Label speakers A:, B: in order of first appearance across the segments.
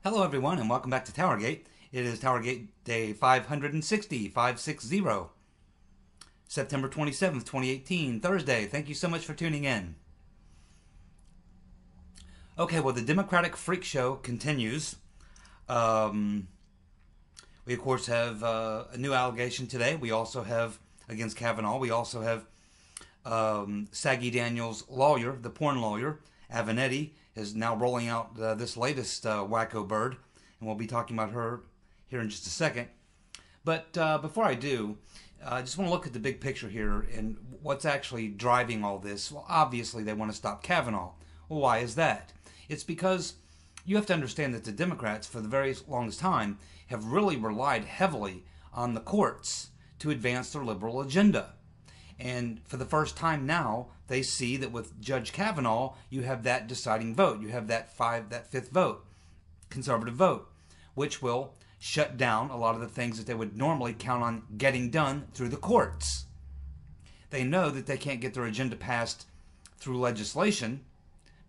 A: Hello everyone and welcome back to TowerGate. It is TowerGate day 560, September 27th, 2018, Thursday. Thank you so much for tuning in. Okay, well the Democratic freak show continues. We of course have a new allegation today. We also have, against Kavanaugh, we also have Saggy Daniels' lawyer, the porn lawyer, Avenatti, is now rolling out this latest wacko bird, and we'll be talking about her here in just a second. But before I do, I just want to look at the big picture here and what's actually driving all this. Well, obviously they want to stop Kavanaugh. Well, why is that? It's because you have to understand that the Democrats, for the very longest time, have really relied heavily on the courts to advance their liberal agenda. And for the first time now, they see that with Judge Kavanaugh, you have that deciding vote. You have that fifth vote, conservative vote, which will shut down a lot of the things that they would normally count on getting done through the courts. They know that they can't get their agenda passed through legislation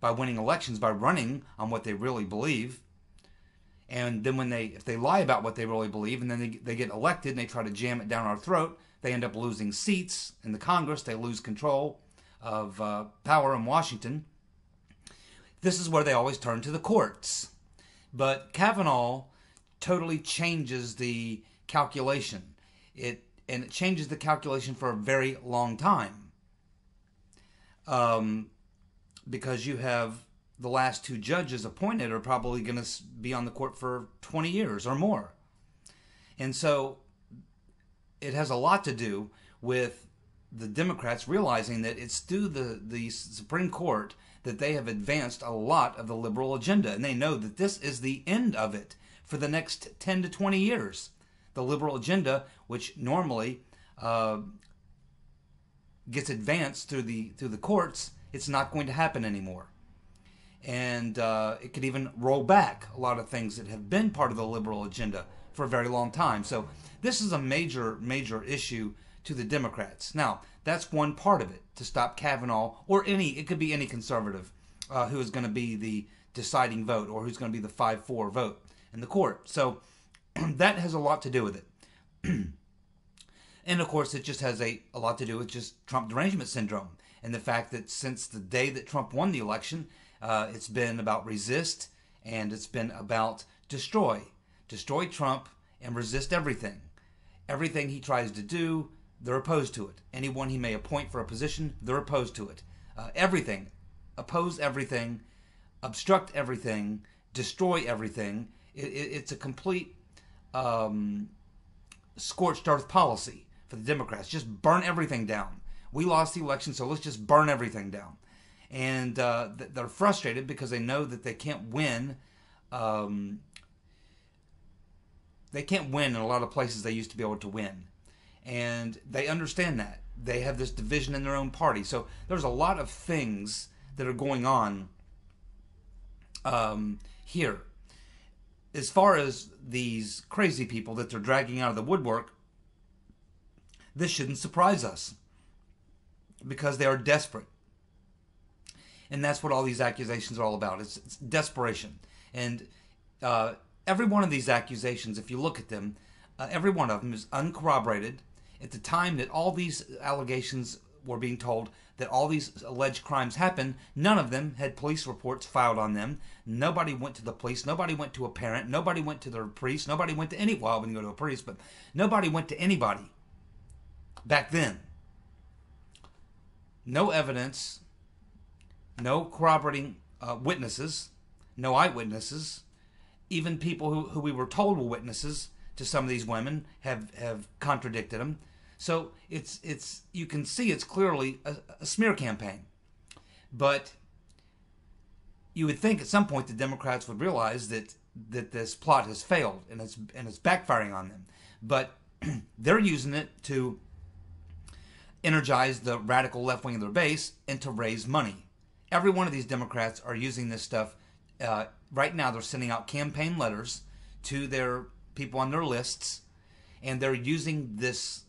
A: by winning elections, by running on what they really believe. And then if they lie about what they really believe and then they get elected and they try to jam it down our throat, they end up losing seats in the Congress. They lose control of power in Washington. This is where they always turn to the courts. But Kavanaugh totally changes the calculation. It changes the calculation for a very long time. Because you have the last two judges appointed are probably going to be on the court for 20 years or more. And so it has a lot to do with the Democrats realizing that it's through the Supreme Court that they have advanced a lot of the liberal agenda. And they know that this is the end of it for the next 10 to 20 years. The liberal agenda, which normally gets advanced through the courts, it's not going to happen anymore. And it could even roll back a lot of things that have been part of the liberal agenda for a very long time. So this is a major, major issue to the Democrats. Now, that's one part of it, to stop Kavanaugh, or it could be any conservative who is going to be the deciding vote, or who's going to be the 5-4 vote in the court. So that has a lot to do with it. And of course, it just has a lot to do with just Trump derangement syndrome, and the fact that since the day that Trump won the election, it's been about resist, and it's been about destroy. Destroy Trump and resist everything. Everything he tries to do, they're opposed to it. Anyone he may appoint for a position, they're opposed to it. Everything. Oppose everything. Obstruct everything. Destroy everything. It's a complete scorched earth policy for the Democrats. Just burn everything down. We lost the election, so let's just burn everything down. And they're frustrated because they know that they can't win. They can't win in a lot of places they used to be able to win. And they understand that. They have this division in their own party. So there's a lot of things that are going on here. As far as these crazy people that they're dragging out of the woodwork, this shouldn't surprise us, because they are desperate. And that's what all these accusations are all about. It's desperation. And every one of these accusations, if you look at them, every one of them is uncorroborated. At the time that all these allegations were being told, that all these alleged crimes happened, none of them had police reports filed on them. Nobody went to the police. Nobody went to a parent. Nobody went to their priest. Nobody went to well, I wouldn't go to a priest, but nobody went to anybody back then. No evidence, no corroborating witnesses, no eyewitnesses. Even people who we were told were witnesses to some of these women have contradicted them. So it's you can see it's clearly a smear campaign. But you would think at some point the Democrats would realize that this plot has failed and it's backfiring on them. But they're using it to energize the radical left wing of their base and to raise money. Every one of these Democrats are using this stuff. Right now they're sending out campaign letters to their people on their lists, and they're using this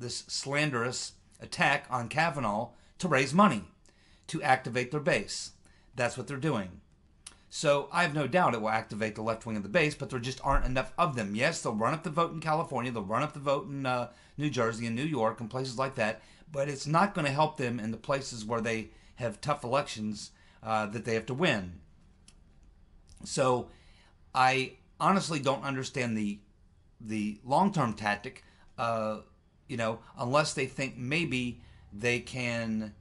A: slanderous attack on Kavanaugh to raise money, to activate their base. That's what they're doing. So I have no doubt it will activate the left wing of the base, but there just aren't enough of them. Yes, they'll run up the vote in California, they'll run up the vote in New Jersey and New York and places like that, but it's not going to help them in the places where they have tough elections that they have to win. So I honestly don't understand the long-term tactic, unless they think maybe they can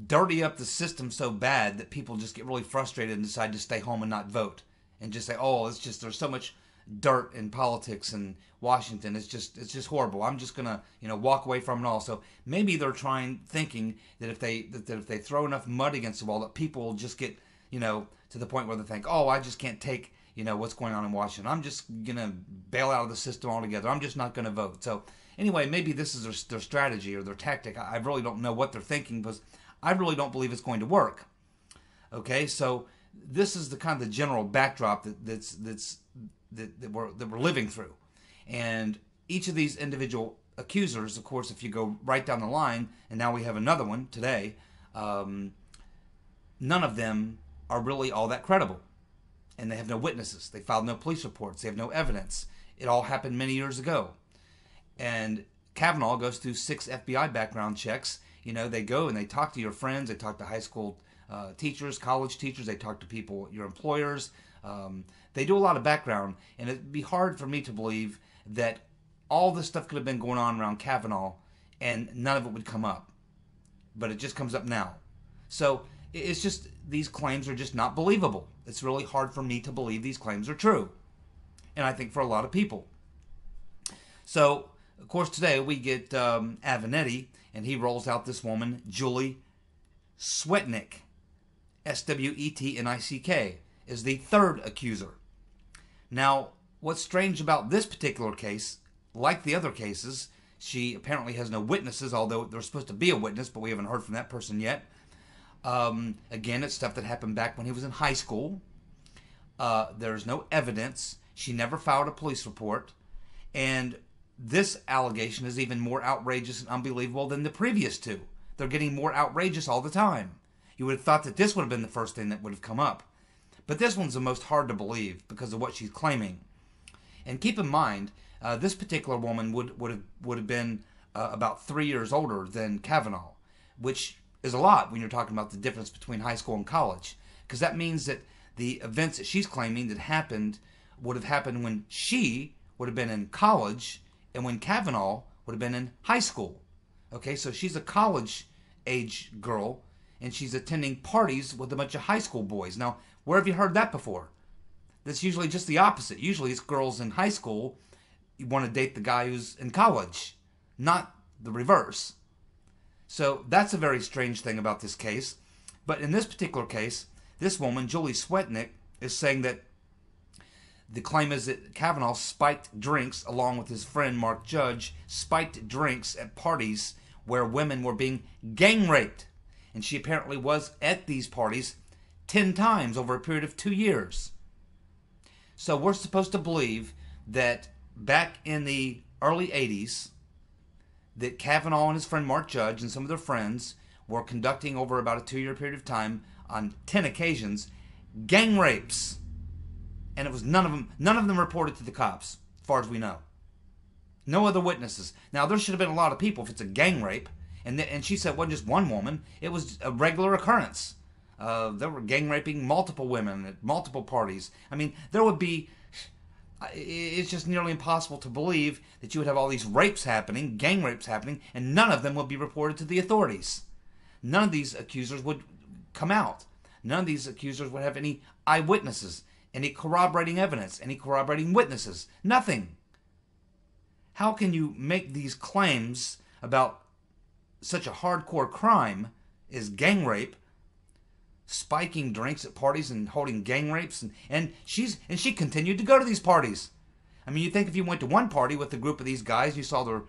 A: dirty up the system so bad that people just get really frustrated and decide to stay home and not vote and just say, oh, it's just, there's so much dirt in politics in Washington, it's just horrible, I'm just gonna walk away from it all. So maybe they're thinking that if they throw enough mud against the wall, that people will just get to the point where they think, oh, I just can't take what's going on in Washington, I'm just gonna bail out of the system altogether, I'm just not gonna vote. So anyway, maybe this is their strategy or their tactic. I really don't know what they're thinking, because I really don't believe it's going to work. Okay, so this is the kind of the general backdrop that we're living through, and each of these individual accusers, of course, if you go right down the line, and now we have another one today, none of them are really all that credible, and they have no witnesses. They filed no police reports. They have no evidence. It all happened many years ago, and Kavanaugh goes through 6 FBI background checks. They go and they talk to your friends, they talk to high school teachers, college teachers, they talk to people, your employers. They do a lot of background, and it'd be hard for me to believe that all this stuff could have been going on around Kavanaugh and none of it would come up. But it just comes up now. So it's just, these claims are just not believable. It's really hard for me to believe these claims are true. And I think for a lot of people. So, of course, today we get Avenatti, and he rolls out this woman, Julie Swetnick, Swetnick, is the third accuser. Now, what's strange about this particular case, like the other cases, she apparently has no witnesses, although there's supposed to be a witness, but we haven't heard from that person yet. Again, it's stuff that happened back when he was in high school. There's no evidence. She never filed a police report. And this allegation is even more outrageous and unbelievable than the previous two. They're getting more outrageous all the time. You would have thought that this would have been the first thing that would have come up. But this one's the most hard to believe because of what she's claiming. And keep in mind, this particular woman would have been about 3 years older than Kavanaugh, which is a lot when you're talking about the difference between high school and college. Because that means that the events that she's claiming that happened would have happened when she would have been in college and when Kavanaugh would have been in high school. Okay, so she's a college-age girl, and she's attending parties with a bunch of high school boys. Now, where have you heard that before? That's usually just the opposite. Usually it's girls in high school, you want to date the guy who's in college, not the reverse. So that's a very strange thing about this case. But in this particular case, this woman, Julie Swetnick, is saying that the claim is that Kavanaugh spiked drinks, along with his friend Mark Judge, spiked drinks at parties where women were being gang raped. And she apparently was at these parties 10 times over a period of 2 years. So we're supposed to believe that back in the early 80s, that Kavanaugh and his friend Mark Judge and some of their friends were conducting over about a 2-year period of time, on 10 occasions, gang rapes. And it was none of them reported to the cops, as far as we know. No other witnesses. Now, there should have been a lot of people if it's a gang rape. And she said it wasn't just one woman. It was a regular occurrence. They were gang raping multiple women at multiple parties. I mean, there would be... It's just nearly impossible to believe that you would have all these rapes happening, gang rapes happening, and none of them would be reported to the authorities. None of these accusers would come out. None of these accusers would have any eyewitnesses, any corroborating evidence, any corroborating witnesses. Nothing. How can you make these claims about such a hardcore crime as gang rape, spiking drinks at parties and holding gang rapes, and she continued to go to these parties? I mean, you think if you went to one party with a group of these guys, you saw their,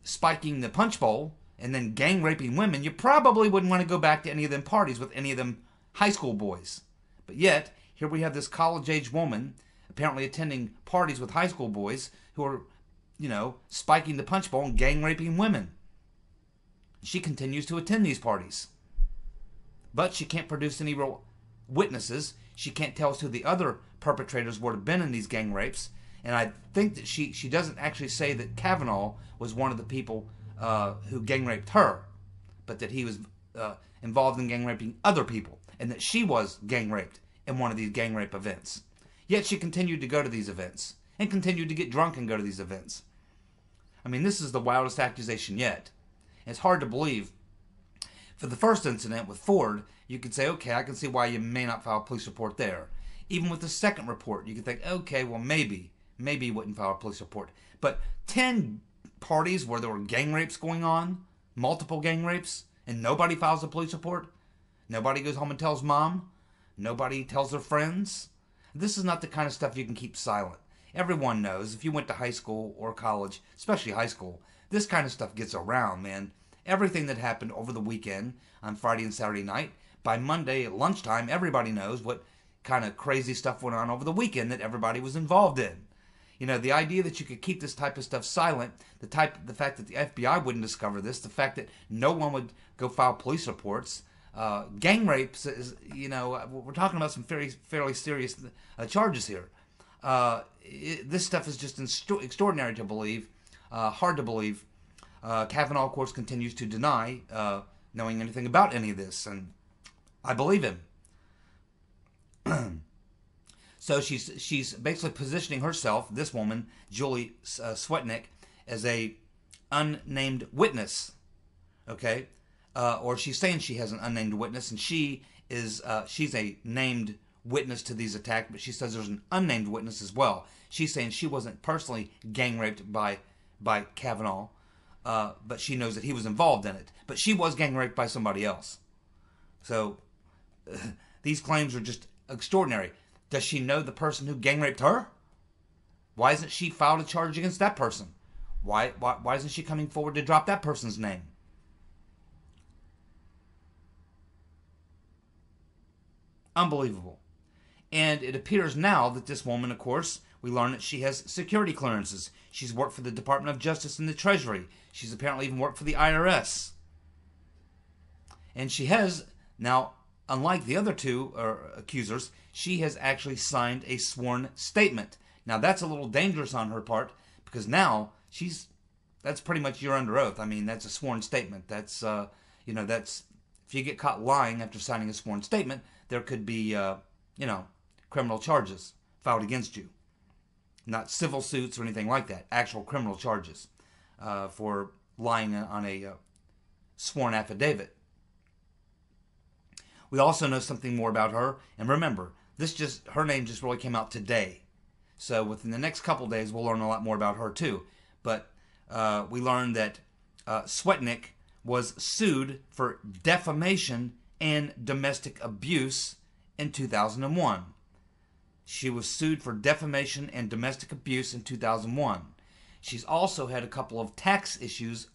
A: spiking the punch bowl and then gang raping women, you probably wouldn't want to go back to any of them parties with any of them high school boys. But yet, here we have this college-age woman apparently attending parties with high school boys who are, spiking the punch bowl and gang raping women. She continues to attend these parties. but she can't produce any real witnesses. She can't tell us who the other perpetrators would have been in these gang rapes. And I think that she doesn't actually say that Kavanaugh was one of the people who gang raped her, but that he was involved in gang raping other people, and that she was gang raped in one of these gang rape events. Yet she continued to go to these events and continued to get drunk and go to these events. I mean, this is the wildest accusation yet. It's hard to believe. For the first incident with Ford, you could say, okay, I can see why you may not file a police report there. Even with the second report, you could think, okay, well, maybe you wouldn't file a police report. But 10 parties where there were gang rapes going on, multiple gang rapes, and nobody files a police report? Nobody goes home and tells mom? Nobody tells their friends? This is not the kind of stuff you can keep silent. Everyone knows, if you went to high school or college, especially high school, this kind of stuff gets around, man. Everything that happened over the weekend on Friday and Saturday night, by Monday at lunchtime, everybody knows what kind of crazy stuff went on over the weekend that everybody was involved in. You know, the idea that you could keep this type of stuff silent, the fact that the FBI wouldn't discover this, the fact that no one would go file police reports, gang rapes is, you know, we're talking about some fairly serious charges here. This stuff is just extraordinary to believe, hard to believe. Kavanaugh, of course, continues to deny knowing anything about any of this, and I believe him. So she's basically positioning herself, this woman, Julie Swetnick, as a unnamed witness, okay? Or she's saying she has an unnamed witness, and she's a named witness to these attacks, but she says there's an unnamed witness as well. She's saying she wasn't personally gang raped by Kavanaugh, but she knows that he was involved in it. But she was gang raped by somebody else. So these claims are just extraordinary. Does she know the person who gang raped her? Why hasn't she filed a charge against that person? Why isn't she coming forward to drop that person's name? Unbelievable. And it appears now that this woman, of course, we learn that she has security clearances. She's worked for the Department of Justice and the Treasury. She's apparently even worked for the IRS. And she has, now, unlike the other two accusers, she has actually signed a sworn statement. Now, that's a little dangerous on her part, because now that's pretty much you're under oath. I mean, that's a sworn statement. That's, that's, if you get caught lying after signing a sworn statement, there could be, criminal charges filed against you. Not civil suits or anything like that. Actual criminal charges for lying on a sworn affidavit. We also know something more about her. And remember, her name just really came out today. So within the next couple days, we'll learn a lot more about her too. But we learned that Swetnick was sued for defamation and domestic abuse in 2001. She was sued for defamation and domestic abuse in 2001. She's also had a couple of tax issues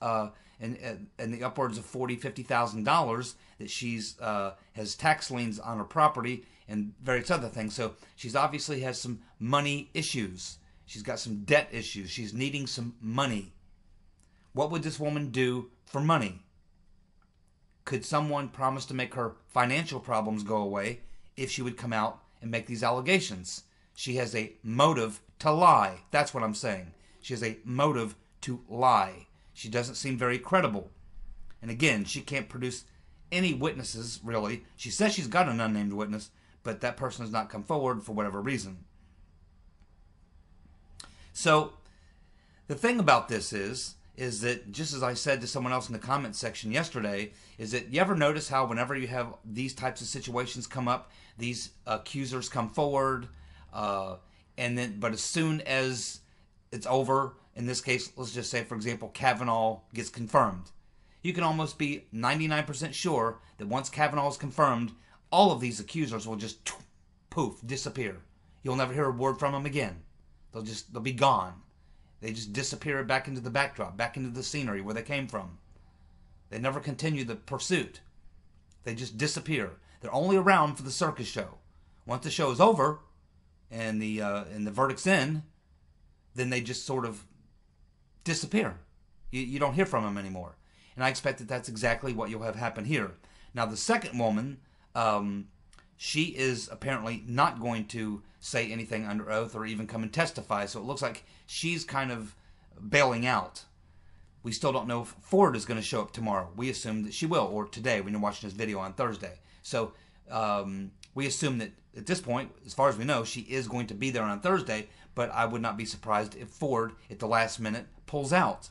A: in the upwards of $40,000, $50,000 that she's has tax liens on her property and various other things. So she's obviously has some money issues. She's got some debt issues. She's needing some money. What would this woman do for money? Could someone promise to make her financial problems go away if she would come out and make these allegations? She has a motive to lie. That's what I'm saying. She has a motive to lie. She doesn't seem very credible. And again, she can't produce any witnesses, really. She says she's got an unnamed witness, but that person has not come forward for whatever reason. So, the thing about this is that, just as I said to someone else in the comment section yesterday, is that you ever notice how whenever you have these types of situations come up, these accusers come forward, but as soon as it's over, in this case, let's just say, for example, Kavanaugh gets confirmed. You can almost be 99% sure that once Kavanaugh is confirmed, all of these accusers will just poof, disappear. You'll never hear a word from them again. They'll be gone. They just disappear back into the backdrop, back into the scenery where they came from. They never continue the pursuit. They just disappear. They're only around for the circus show. Once the show is over and the verdict's in, then they just sort of disappear. You don't hear from them anymore. And I expect that that's exactly what you'll have happen here. Now, the second woman She is apparently not going to say anything under oath or even come and testify. So it looks like she's kind of bailing out. We still don't know if Ford is going to show up tomorrow. We assume that she will, or today when you're watching this video on Thursday. So we assume that at this point, as far as we know, she is going to be there on Thursday, but I would not be surprised if Ford, at the last minute, pulls out.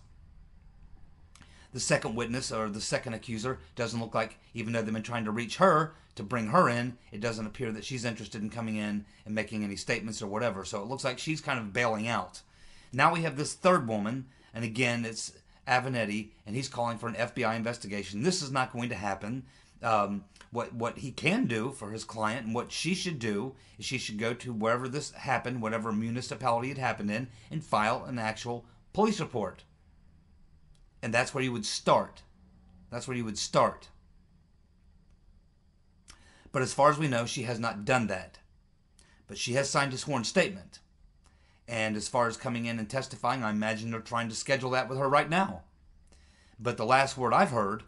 A: The second witness, or the second accuser, doesn't look like, even though they've been trying to reach her to bring her in, it doesn't appear that she's interested in coming in and making any statements or whatever. So it looks like she's kind of bailing out. Now we have this third woman, and again, it's Avenatti, and he's calling for an FBI investigation. This is not going to happen. What he can do for his client, and what she should do, is she should go to wherever this happened, whatever municipality it happened in, and file an actual police report. And that's where you would start. That's where you would start. But as far as we know, she has not done that. But she has signed a sworn statement. And as far as coming in and testifying, I imagine they're trying to schedule that with her right now. But the last word I've heard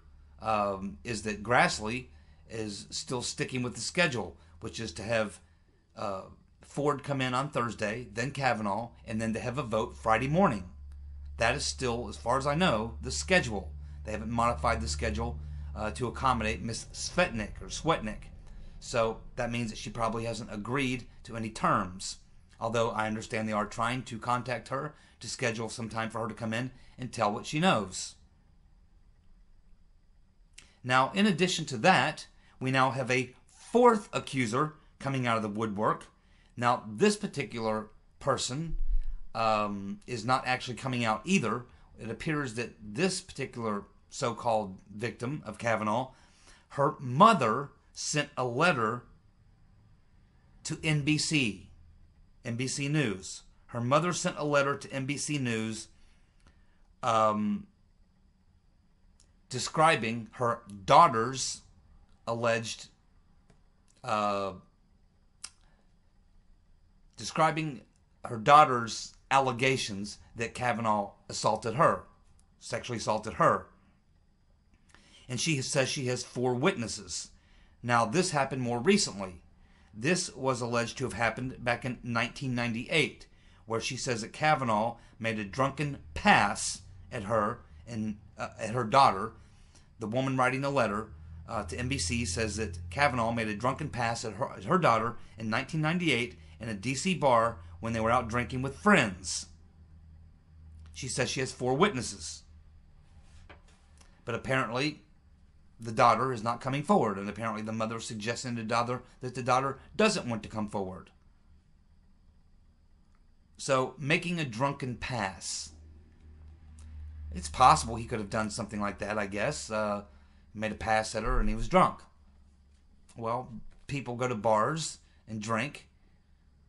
A: is that Grassley is still sticking with the schedule, which is to have Ford come in on Thursday, then Kavanaugh, and then to have a vote Friday morning. That is still, as far as I know, the schedule. They haven't modified the schedule to accommodate Miss Swetnick. So that means that she probably hasn't agreed to any terms. Although I understand they are trying to contact her to schedule some time for her to come in and tell what she knows. Now, in addition to that, we now have a fourth accuser coming out of the woodwork. Now, this particular person is not actually coming out either. It appears that this particular so-called victim of Kavanaugh, her mother sent a letter to NBC News. Her mother sent a letter to NBC News describing her daughter's alleged allegations that Kavanaugh sexually assaulted her. And she says she has 4 witnesses. Now, this happened more recently. This was alleged to have happened back in 1998, where she says that Kavanaugh made a drunken pass at her and at her daughter. The woman writing the letter to NBC says that Kavanaugh made a drunken pass at her daughter in 1998 in a D.C. bar when they were out drinking with friends. She says she has 4 witnesses. But apparently, the daughter is not coming forward, and apparently the mother is suggesting to the daughter that the daughter doesn't want to come forward. So, making a drunken pass. It's possible he could have done something like that, I guess. Made a pass at her and he was drunk. Well, people go to bars and drink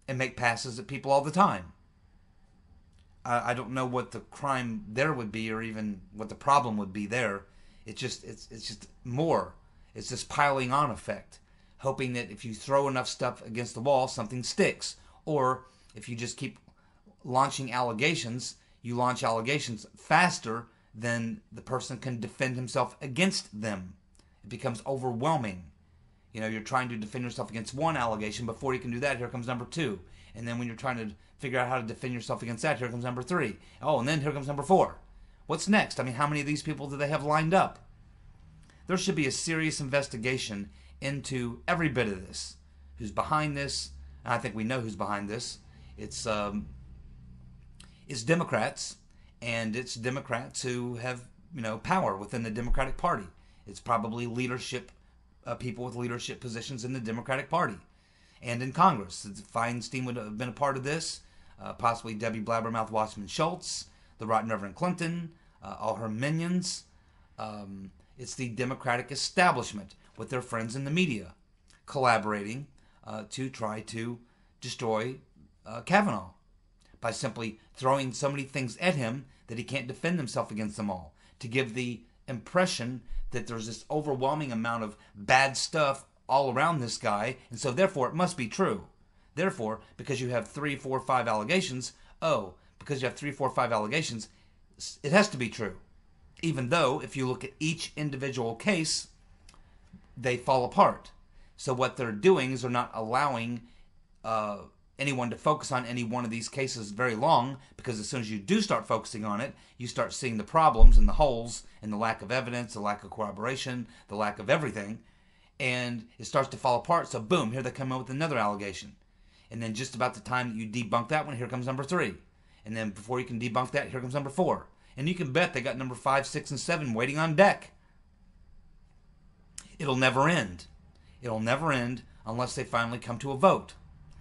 A: and make passes at people all the time. I don't know what the crime there would be, or even what the problem would be there. It's just more. It's this piling on effect, hoping that if you throw enough stuff against the wall, something sticks. Or if you just keep launching allegations, you launch allegations faster than the person can defend himself against them. It becomes overwhelming. You know, you're trying to defend yourself against one allegation. Before you can do that, here comes number 2. And then when you're trying to figure out how to defend yourself against that, here comes number 3. Oh, and then here comes number 4. What's next? I mean, how many of these people do they have lined up? There should be a serious investigation into every bit of this. Who's behind this? And I think we know who's behind this. It's Democrats, and it's Democrats who have, power within the Democratic Party. It's probably leadership, people with leadership positions in the Democratic Party and in Congress. Feinstein would have been a part of this, possibly Debbie Blabbermouth Wasserman Schultz, the Right Reverend Clinton, all her minions. It's the Democratic establishment with their friends in the media collaborating to try to destroy Kavanaugh by simply throwing so many things at him that he can't defend himself against them all, to give the impression that there's this overwhelming amount of bad stuff all around this guy, and so therefore it must be true. Therefore, because you have 3, 4, 5 allegations, because you have 3, 4, 5 allegations, it has to be true. Even though, if you look at each individual case, they fall apart. So what they're doing is they're not allowing anyone to focus on any one of these cases very long, because as soon as you do start focusing on it, you start seeing the problems and the holes and the lack of evidence, the lack of corroboration, the lack of everything, and it starts to fall apart. So boom, here they come in with another allegation. And then just about the time that you debunk that one, here comes number 3. And then before you can debunk that, here comes number 4. And you can bet they got number 5, 6, and 7 waiting on deck. It'll never end. It'll never end unless they finally come to a vote.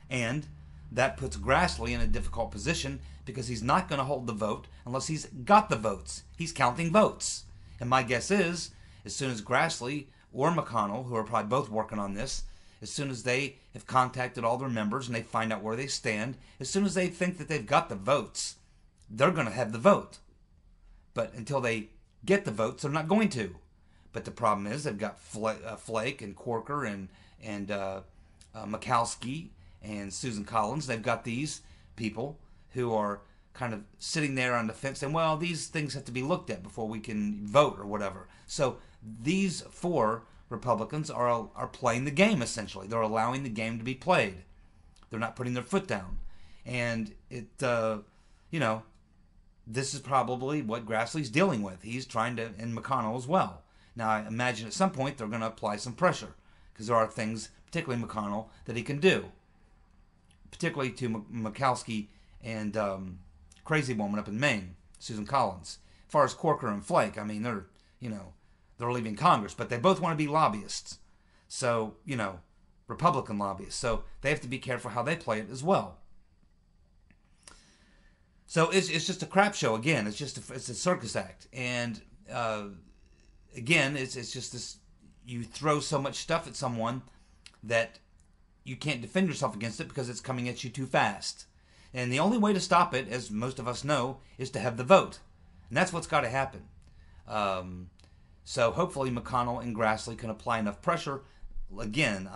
A: And that puts Grassley in a difficult position, because he's not going to hold the vote unless he's got the votes. He's counting votes. And my guess is, as soon as Grassley or McConnell, who are probably both working on this, as soon as they have contacted all their members and they find out where they stand, as soon as they think that they've got the votes, they're going to have the vote. But until they get the votes, they're not going to. But the problem is they've got Flake and Corker and Michalski and Susan Collins. They've got these people who are kind of sitting there on the fence saying, well, these things have to be looked at before we can vote or whatever. So these 4 Republicans are playing the game, essentially. They're allowing the game to be played. They're not putting their foot down. And this is probably what Grassley's dealing with. He's trying to, and McConnell as well. Now, I imagine at some point they're going to apply some pressure, because there are things, particularly McConnell, that he can do. Particularly to Michalski and crazy woman up in Maine, Susan Collins. As far as Corker and Flake, I mean, they're leaving Congress, but they both want to be lobbyists. So, Republican lobbyists. So they have to be careful how they play it as well. So it's just a crap show again. It's a circus act. And again, it's just this, you throw so much stuff at someone that you can't defend yourself against it because it's coming at you too fast. And the only way to stop it, as most of us know, is to have the vote. And that's what's got to happen. So hopefully McConnell and Grassley can apply enough pressure. Again,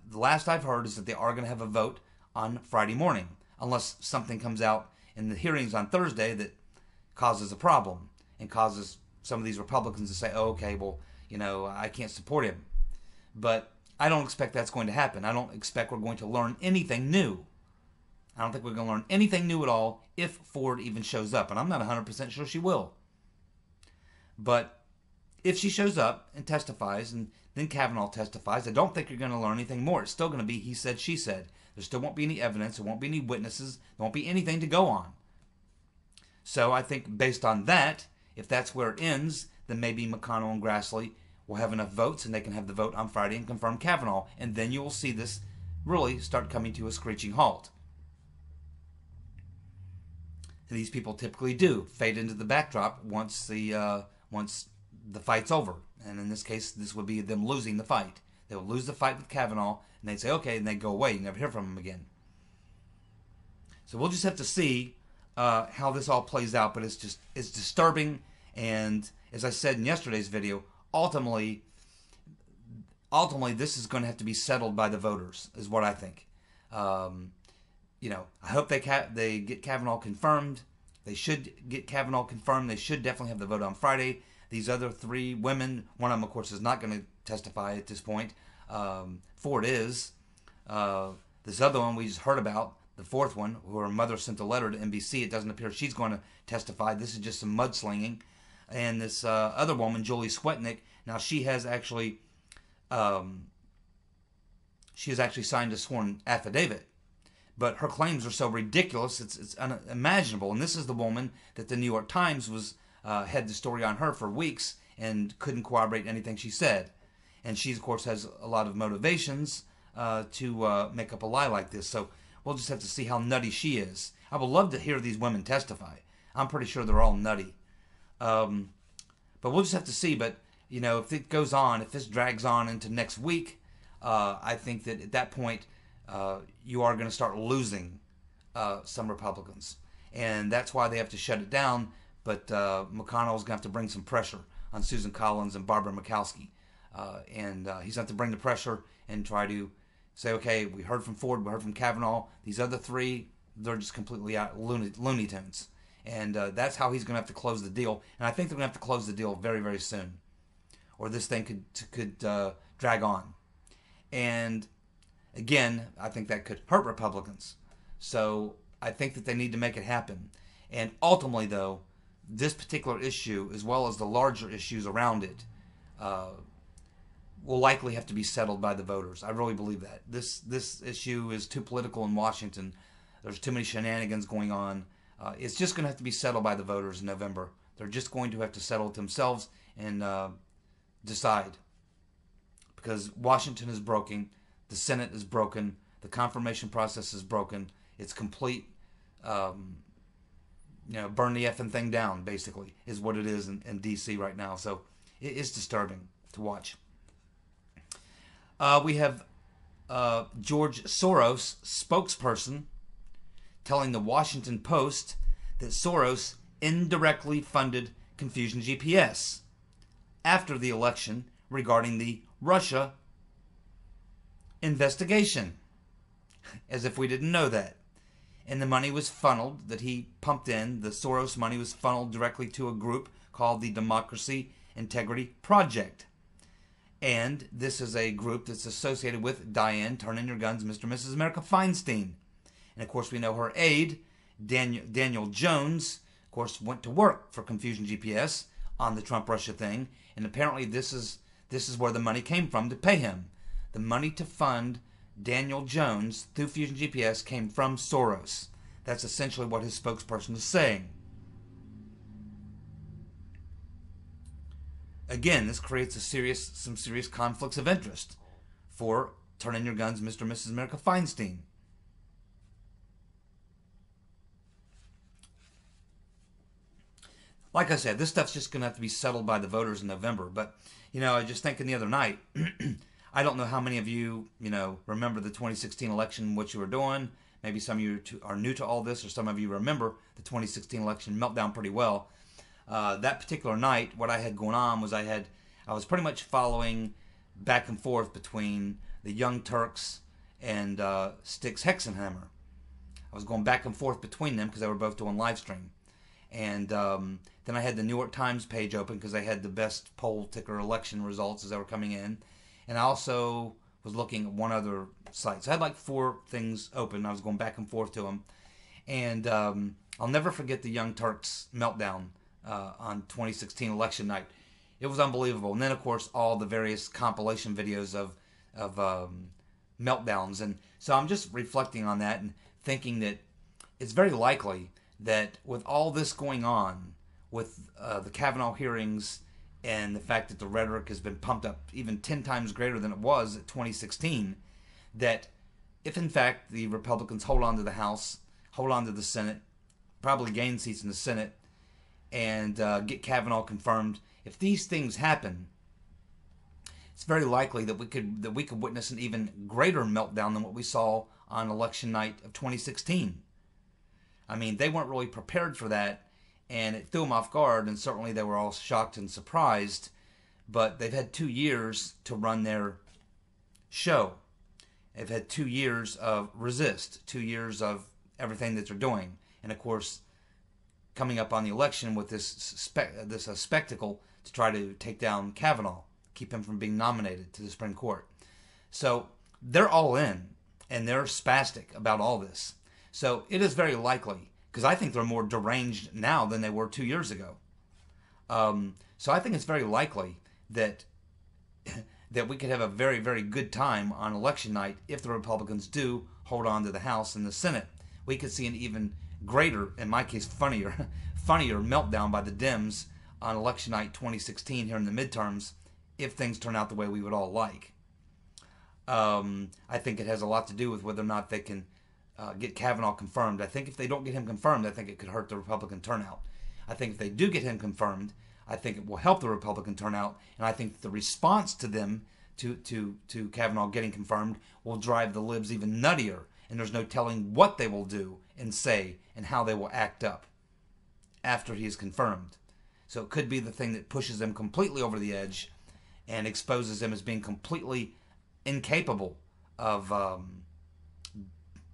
A: the last I've heard is that they are going to have a vote on Friday morning, unless something comes out in the hearings on Thursday that causes a problem and causes some of these Republicans to say, oh, okay, well, I can't support him. But I don't expect that's going to happen. I don't expect we're going to learn anything new. I don't think we're going to learn anything new at all if Ford even shows up. And I'm not 100% sure she will. But if she shows up and testifies, and then Kavanaugh testifies, I don't think you're going to learn anything more. It's still going to be he said, she said. There still won't be any evidence. There won't be any witnesses. There won't be anything to go on. So I think based on that, if that's where it ends, then maybe McConnell and Grassley will have enough votes and they can have the vote on Friday and confirm Kavanaugh. And then you will see this really start coming to a screeching halt. And these people typically do fade into the backdrop once the fight's over. And in this case, this would be them losing the fight. They will lose the fight with Kavanaugh, and they'd say, okay, and they'd go away. You never hear from him again. So we'll just have to see how this all plays out, but it's disturbing. And as I said in yesterday's video, ultimately, this is going to have to be settled by the voters, is what I think. I hope they get Kavanaugh confirmed. They should get Kavanaugh confirmed. They should definitely have the vote on Friday. These other 3 women, one of them, of course, is not going to testify at this point. Ford is. This other one we just heard about, the 4th one, who her mother sent a letter to NBC. It doesn't appear she's going to testify. This is just some mudslinging. And this other woman, Julie Swetnick, now she has actually signed a sworn affidavit. But her claims are so ridiculous, it's unimaginable. And this is the woman that the New York Times had the story on her for weeks and couldn't corroborate anything she said. And she, of course, has a lot of motivations to make up a lie like this. So we'll just have to see how nutty she is. I would love to hear these women testify. I'm pretty sure they're all nutty. But we'll just have to see. But, if it goes on, if this drags on into next week, I think that at that point, you are going to start losing some Republicans. And that's why they have to shut it down. But McConnell's going to have to bring some pressure on Susan Collins and Barbara Michalski. And he's going to have to bring the pressure and try to say, okay, we heard from Ford, we heard from Kavanaugh. These other 3, they're just completely out Looney Tunes. And that's how he's going to have to close the deal. And I think they're going to have to close the deal very, very soon. Or this thing could drag on. And again, I think that could hurt Republicans. So I think that they need to make it happen. And ultimately, though, this particular issue, as well as the larger issues around it, will likely have to be settled by the voters. I really believe that. This issue is too political in Washington. There's too many shenanigans going on. It's just going to have to be settled by the voters in November. They're just going to have to settle it themselves and decide. Because Washington is broken. The Senate is broken. The confirmation process is broken. It's complete, burn the effing thing down, basically, is what it is in D.C. right now. So it is disturbing to watch. We have George Soros, spokesperson, telling the Washington Post that Soros indirectly funded Confusion GPS after the election regarding the Russia investigation. As if we didn't know that. And the money was funneled, that he pumped in, the Soros money was funneled directly to a group called the Democracy Integrity Project. And this is a group that's associated with Diane, Turn In Your Guns, Mr. and Mrs. America Feinstein. And of course we know her aide, Daniel Jones, of course went to work for Confusion GPS on the Trump-Russia thing. And apparently this is where the money came from to pay him. The money to fund Daniel Jones through Fusion GPS came from Soros. That's essentially what his spokesperson is saying. Again, this creates some serious conflicts of interest for Turn In Your Guns, Mr. and Mrs. America Feinstein. Like I said, this stuff's just going to have to be settled by the voters in November. But, I was just thinking the other night, I don't know how many of you, remember the 2016 election, what you were doing. Maybe some of you are new to all this, or some of you remember the 2016 election meltdown pretty well. That particular night, what I had going on was I was pretty much following back and forth between the Young Turks and Styx Hexenhammer. I was going back and forth between them because they were both doing live stream. And then I had the New York Times page open because I had the best poll ticker election results as they were coming in. And I also was looking at one other site. So I had like 4 things open. I was going back and forth to them. And I'll never forget the Young Turks meltdown on 2016 election night. It was unbelievable. And then, of course, all the various compilation videos of meltdowns. And so I'm just reflecting on that and thinking that it's very likely that with all this going on, with the Kavanaugh hearings and the fact that the rhetoric has been pumped up even 10 times greater than it was at 2016, that if in fact the Republicans hold on to the House, hold on to the Senate, probably gain seats in the Senate, and get Kavanaugh confirmed, if these things happen, it's very likely that we could witness an even greater meltdown than what we saw on election night of 2016. I mean, they weren't really prepared for that, and it threw them off guard, and certainly they were all shocked and surprised, but they've had 2 years to run their show. They've had 2 years of resist, 2 years of everything that they're doing, and of course, coming up on the election with this spectacle to try to take down Kavanaugh, keep him from being nominated to the Supreme Court. So they're all in, and they're spastic about all this. So it is very likely, because I think they're more deranged now than they were 2 years ago. So I think it's very likely that that we could have a very, very good time on election night if the Republicans do hold on to the House and the Senate. We could see an even greater, in my case, funnier meltdown by the Dems on election night 2016 here in the midterms if things turn out the way we would all like. I think it has a lot to do with whether or not they can get Kavanaugh confirmed. I think if they don't get him confirmed, I think it could hurt the Republican turnout. I think if they do get him confirmed, I think it will help the Republican turnout, and I think the response to them, to Kavanaugh getting confirmed, will drive the libs even nuttier, and there's no telling what they will do and say and how they will act up after he is confirmed. So it could be the thing that pushes them completely over the edge and exposes them as being completely incapable of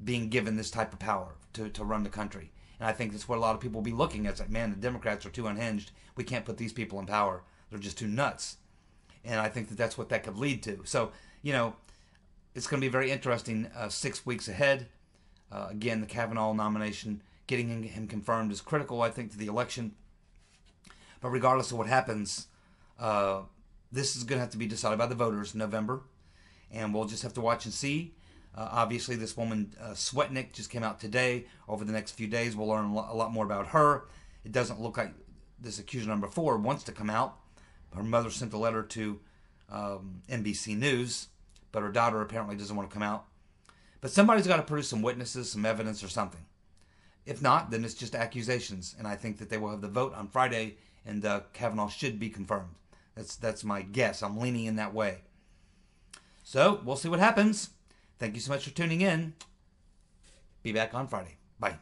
A: being given this type of power to run the country. And I think that's what a lot of people will be looking at. It's like, man, the Democrats are too unhinged. We can't put these people in power. They're just too nuts. And I think that that's what that could lead to. So, it's going to be very interesting 6 weeks ahead. Again, the Kavanaugh nomination, getting him confirmed is critical, I think, to the election. But regardless of what happens, this is going to have to be decided by the voters in November. And we'll just have to watch and see. Obviously, this woman, Swetnick, just came out today. Over the next few days, we'll learn a lot more about her. It doesn't look like this accuser number 4 wants to come out. Her mother sent a letter to NBC News, but her daughter apparently doesn't want to come out. But somebody's got to produce some witnesses, some evidence or something. If not, then it's just accusations. And I think that they will have the vote on Friday, and Kavanaugh should be confirmed. That's my guess. I'm leaning in that way. So, we'll see what happens. Thank you so much for tuning in. Be back on Friday. Bye.